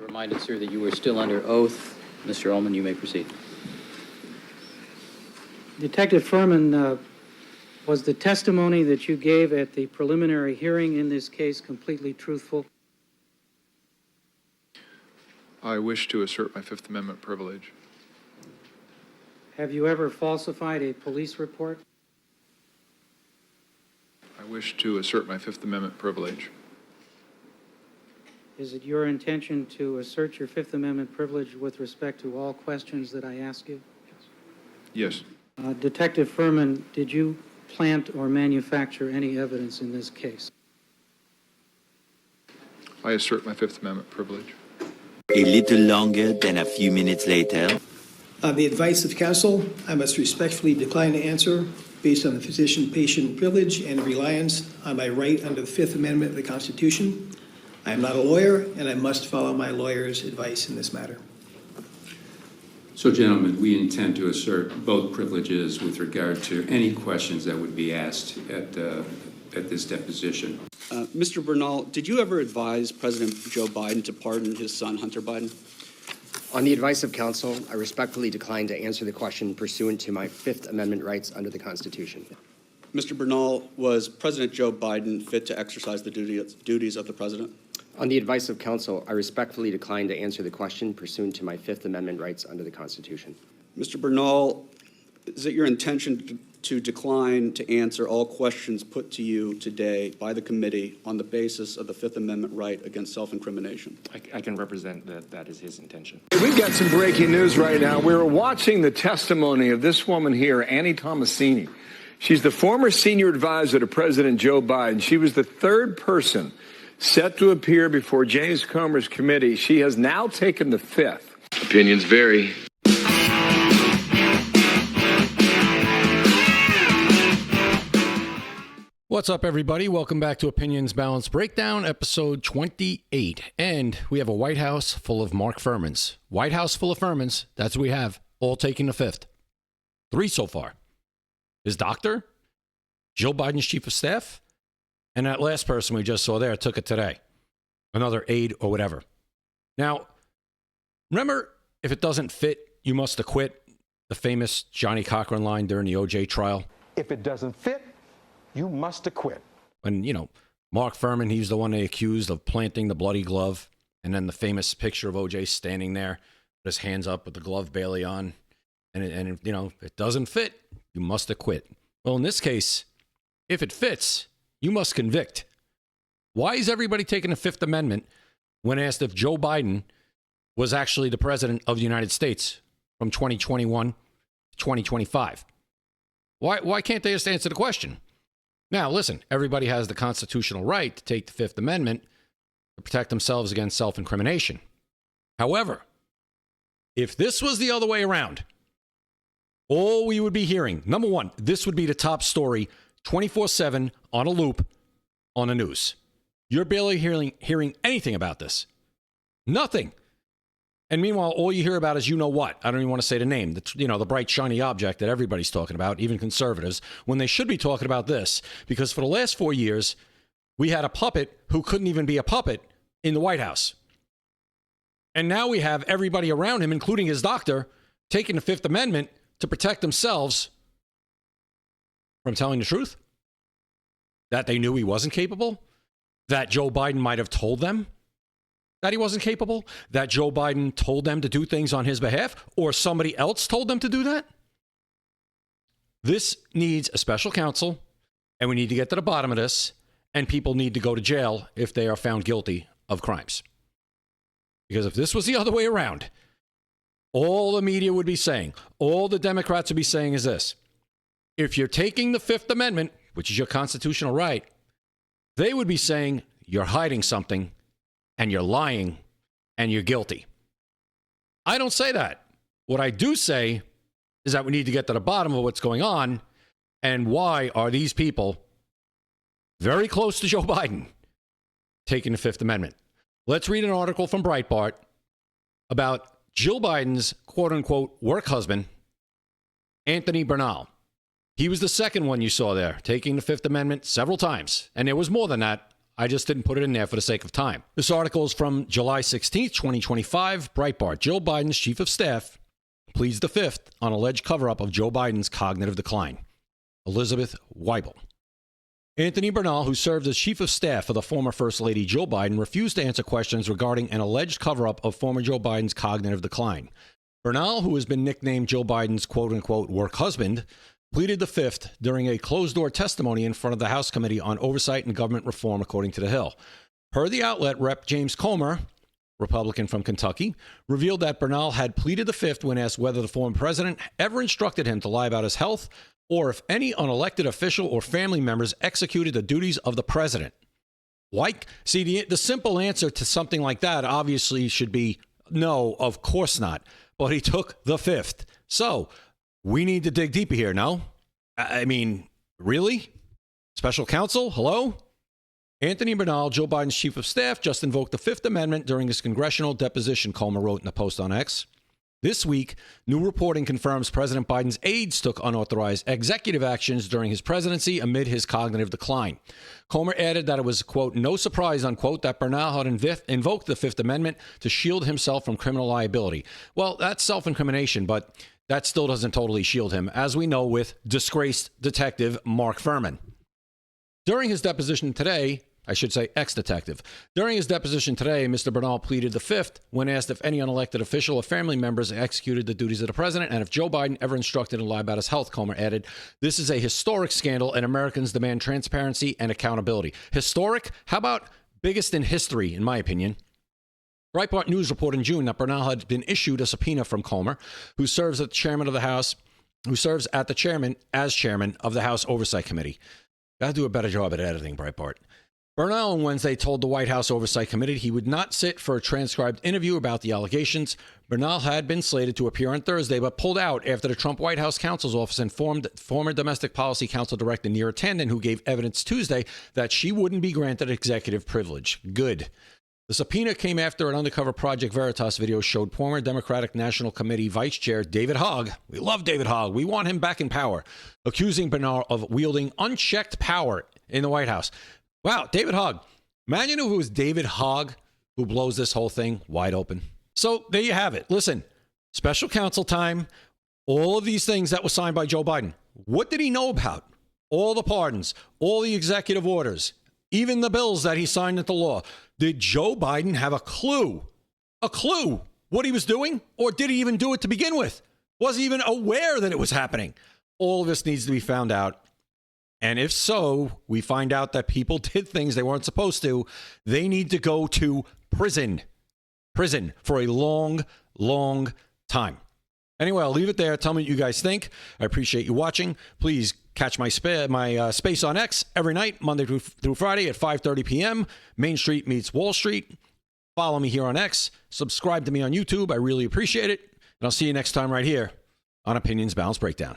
Reminded, sir, that you were still under oath. Mr. Ullman, you may proceed. Detective Furman, was the testimony that you gave at the preliminary hearing in this case completely truthful? I wish to assert my Fifth Amendment privilege. Have you ever falsified a police report? I wish to assert my Fifth Amendment privilege. Is it your intention to assert your Fifth Amendment privilege with respect to all questions that I ask you? Yes. Detective Furman, did you plant or manufacture any evidence in this case? I assert my Fifth Amendment privilege. A little longer than a few minutes later. On the advice of counsel, I must respectfully decline to answer based on the physician-patient privilege and reliance on my right under the Fifth Amendment of the Constitution. I am not a lawyer, and I must follow my lawyer's advice in this matter. So, gentlemen, we intend to assert both privileges with regard to any questions that would be asked at this deposition. Mr. Bernal, did you ever advise President Joe Biden to pardon his son, Hunter Biden? On the advice of counsel, I respectfully decline to answer the question pursuant to my Fifth Amendment rights under the Constitution. Mr. Bernal, was President Joe Biden fit to exercise the duties of the president? On the advice of counsel, I respectfully decline to answer the question pursuant to my Fifth Amendment rights under the Constitution. Mr. Bernal, is it your intention to decline to answer all questions put to you today by the committee on the basis of the Fifth Amendment right against self-incrimination? I can represent that that is his intention. We've got some breaking news right now. We were watching the testimony of this woman here, Annie Tomasini. She's the former senior advisor to President Joe Biden. She was the third person set to appear before James Comer's committee. She has now taken the fifth. Opinions vary. What's up, everybody? Welcome back to Opinions Balance Breakdown, episode 28. And we have a White House full of Mark Furmans. White House full of Furmans. That's what we have. All taking the fifth. 3 so far. His doctor, Jill Biden's chief of staff, and that last person we just saw there took it today. Another aide or whatever. Now, remember, if it doesn't fit, you must acquit. The famous Johnny Cochran line during the OJ trial. If it doesn't fit, you must acquit. And, you know, Mark Furman, he's the one they accused of planting the bloody glove. And then the famous picture of OJ standing there with his hands up with the glove barely on. And you know, if it doesn't fit, you must acquit. Well, in this case, if it fits, you must convict. Why is everybody taking the Fifth Amendment when asked if Joe Biden was actually the president of the United States from 2021 to 2025? Why can't they just answer the question? Now, listen, everybody has the constitutional right to take the Fifth Amendment to protect themselves against self-incrimination. However, if this was the other way around, all we would be hearing, number one, this would be the top story 24/7 on a loop on the news. You're barely hearing anything about this. Nothing. And meanwhile, all you hear about is you know what. I don't even want to say the name. The bright, shiny object that everybody's talking about, even conservatives, when they should be talking about this. Because for the last 4 years, we had a puppet who couldn't even be a puppet in the White House. And now we have everybody around him, including his doctor, taking the Fifth Amendment to protect themselves from telling the truth. That they knew he wasn't capable. That Joe Biden might have told them that he wasn't capable, that Joe Biden told them to do things on his behalf, or somebody else told them to do that. This needs a special counsel, and we need to get to the bottom of this, and people need to go to jail if they are found guilty of crimes. Because if this was the other way around, all the media would be saying, all the Democrats would be saying is this: if you're taking the Fifth Amendment, which is your constitutional right, they would be saying you're hiding something, and you're lying, and you're guilty. I don't say that. What I do say is that we need to get to the bottom of what's going on, and why are these people very close to Joe Biden taking the Fifth Amendment. Let's read an article from Breitbart about Jill Biden's quote-unquote work husband, Anthony Bernal. He was the second one you saw there, taking the Fifth Amendment several times. And there was more than that. I just didn't put it in there for the sake of time. This article is from July 16th, 2025. Breitbart. Joe Biden's chief of staff pleads the fifth on alleged cover-up of Joe Biden's cognitive decline. 𝐬𝐨𝐫𝐞. Anthony Bernal, who served as chief of staff for the former First Lady Jill Biden, refused to answer questions regarding an alleged cover-up of former Joe Biden's cognitive decline. Bernal, who has been nicknamed Joe Biden's quote-unquote work husband, pleaded the fifth during a closed-door testimony in front of the House Committee on Oversight and Government Reform, according to The Hill. Per the outlet, Rep. 𝐬𝐮𝐬𝐫𝐿, Republican from Kentucky, revealed that Bernal had pleaded the fifth when asked whether the former president ever instructed him to lie about his health or if any unelected official or family members executed the duties of the president. See, the simple answer to something like that obviously should be no, of course not. But he took the fifth. So we need to dig deeper here, no? I mean, really? Special counsel? Hello? Anthony Bernal, Joe Biden's chief of staff, just invoked the Fifth Amendment during his congressional deposition, 𝐃𝐭 wrote in a post on X. This week, new reporting confirms President Biden's aides took unauthorized executive actions during his presidency amid his cognitive decline. 𝐃𝐭 added that it was, quote, no surprise, unquote, that Bernal had invoked the Fifth Amendment to shield himself from criminal liability. Well, that's self-incrimination, but that still doesn't totally shield him, as we know with disgraced detective Mark Fuhrman. During his deposition today, I should say ex-detective. During his deposition today, Mr. Bernal pleaded the fifth when asked if any unelected official or family members executed the duties of the president and if Joe Biden ever instructed him to lie about his health. 𝐃𝐭 added, this is a historic scandal and Americans demand transparency and accountability. Historic? How about biggest in history, in my opinion? Breitbart News reported in June that Bernal had been issued a subpoena from 𝐃𝐭, who serves as chairman of the House Oversight Committee. Got to do a better job at editing, Breitbart. Bernal on Wednesday told the White House Oversight Committee he would not sit for a transcribed interview about the allegations. Bernal had been slated to appear on Thursday, but pulled out after the Trump White House counsel's office informed former Domestic Policy Council Director Neera Tanden, who gave evidence Tuesday, that she wouldn't be granted executive privilege. Good. The subpoena came after an undercover Project Veritas video showed former Democratic National Committee Vice Chair David Hogg, we love David Hogg, we want him back in power, accusing Bernal of wielding unchecked power in the White House. Wow, David Hogg. Imagine if it was David Hogg who blows this whole thing wide open. So there you have it. Listen, special counsel time, all of these things that were signed by Joe Biden. What did he know about? All the pardons, all the executive orders, even the bills that he signed into law. Did Joe Biden have a clue what he was doing? Or did he even do it to begin with? Was he even aware that it was happening? All of this needs to be found out. And if so, we find out that people did things they weren't supposed to, they need to go to prison for a long, long time. Anyway, I'll leave it there. Tell me what you guys think. I appreciate you watching. Please catch my space on X every night, Monday through Friday at 5:30 p.m. Main Street meets Wall Street. Follow me here on X. Subscribe to me on YouTube. I really appreciate it. And I'll see you next time right here on Opinions Balance Breakdown.